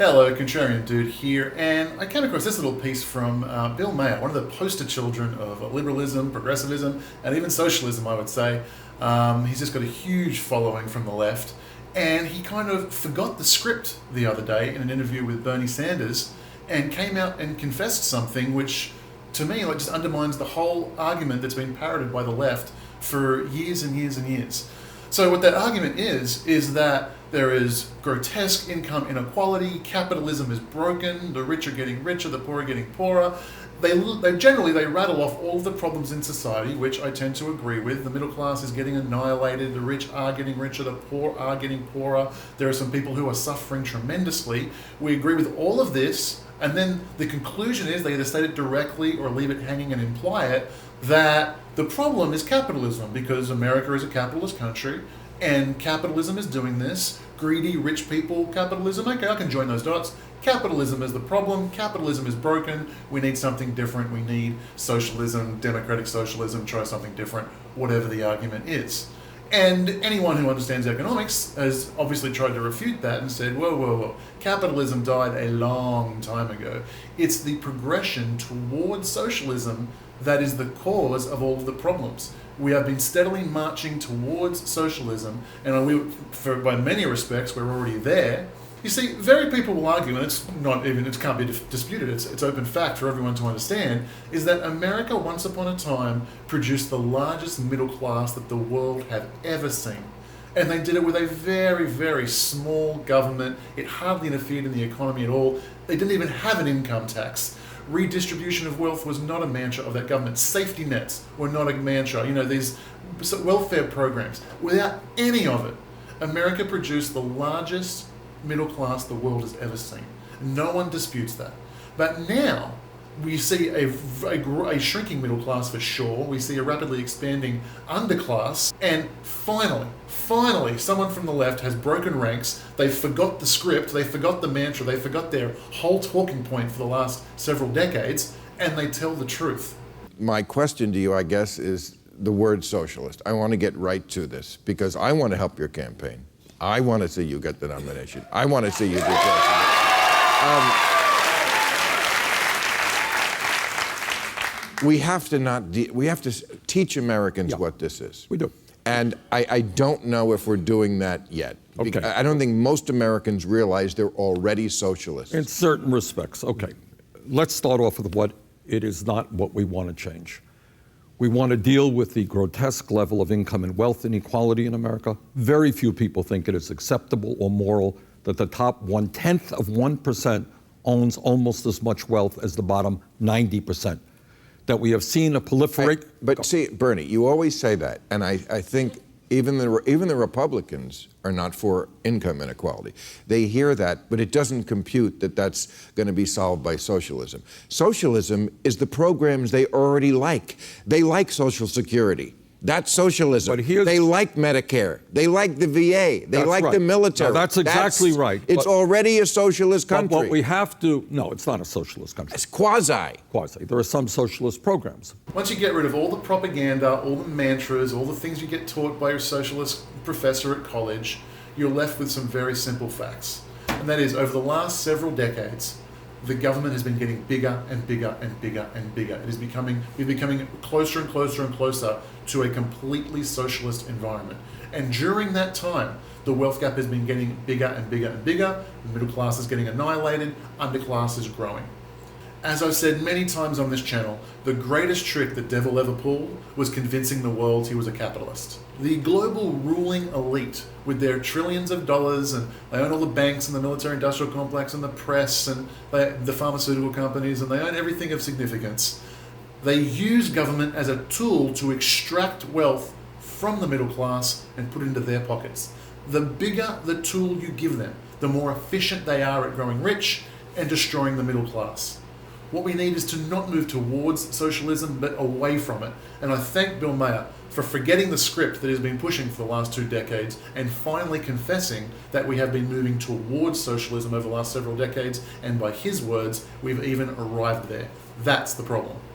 Hello, Contrarian Dude here, and I came across this little piece from Bill Maher, one of the poster children of liberalism, progressivism, and even socialism, I would say. He's just got a huge following from the left, and he kind of forgot the script the other day in an interview with Bernie Sanders and came out and confessed something which, to me, just undermines the whole argument that's been parroted by the left for years and years and years. So what that argument is that there is grotesque income inequality, capitalism is broken, the rich are getting richer, the poor are getting poorer. They rattle off all of the problems in society, which I tend to agree with. The middle class is getting annihilated, the rich are getting richer, the poor are getting poorer. There are some people who are suffering tremendously. We agree with all of this, and then the conclusion is, they either state it directly or leave it hanging and imply it, that the problem is capitalism, because America is a capitalist country, and capitalism is doing this. Greedy, rich people, capitalism, okay, I can join those dots. Capitalism is the problem, capitalism is broken, we need something different, we need socialism, democratic socialism, try something different, whatever the argument is. And anyone who understands economics has obviously tried to refute that and said, whoa, capitalism died a long time ago. It's the progression towards socialism that is the cause of all of the problems. We have been steadily marching towards socialism, and by many respects, we're already there. You see, very people will argue, and it can't be disputed, it's open fact for everyone to understand, is that America once upon a time produced the largest middle class that the world had ever seen. And they did it with a very, very small government. It hardly interfered in the economy at all. They didn't even have an income tax. Redistribution of wealth was not a mantra of that government. Safety nets were not a mantra. These welfare programs. Without any of it, America produced the largest middle class the world has ever seen. No one disputes that. But now we see a shrinking middle class for sure. We see a rapidly expanding underclass. And finally, someone from the left has broken ranks. They forgot the script, they forgot the mantra, they forgot their whole talking point for the last several decades, and they tell the truth. My question to you, I guess, is the word socialist. I want to get right to this because I want to help your campaign. I want to see you get the nomination. I want to see you do president. We have to teach Americans what this is. We do. And I don't know if we're doing that yet. Okay. I don't think most Americans realize they're already socialists. In certain respects. Okay. Let's start off with what it is not what we want to change. We want to deal with the grotesque level of income and wealth inequality in America. Very few people think it is acceptable or moral that the top 1/10 of 1% owns almost as much wealth as the bottom 90%. That we have seen a proliferate. But see, Bernie, you always say that, and I think even the Republicans are not for income inequality. They hear that, but it doesn't compute that that's going to be solved by socialism. Socialism is the programs they already like. They like Social Security. That's socialism. They like Medicare. They like the VA. They like the military. No, that's exactly right. It's already a socialist country. But what we have to, no, it's not a socialist country. It's quasi. Quasi. There are some socialist programs. Once you get rid of all the propaganda, all the mantras, all the things you get taught by your socialist professor at college, you're left with some very simple facts. And that is, over the last several decades, the government has been getting bigger and bigger and bigger and bigger. We're becoming closer and closer and closer to a completely socialist environment. And during that time, the wealth gap has been getting bigger and bigger and bigger. The middle class is getting annihilated, underclass is growing. As I've said many times on this channel, the greatest trick the devil ever pulled was convincing the world he was a capitalist. The global ruling elite, with their trillions of dollars, and they own all the banks and the military-industrial complex and the press and the pharmaceutical companies, and they own everything of significance. They use government as a tool to extract wealth from the middle class and put it into their pockets. The bigger the tool you give them, the more efficient they are at growing rich and destroying the middle class. What we need is to not move towards socialism, but away from it. And I thank Bill Maher for forgetting the script that he's been pushing for the last 2 decades and finally confessing that we have been moving towards socialism over the last several decades, and by his words, we've even arrived there. That's the problem.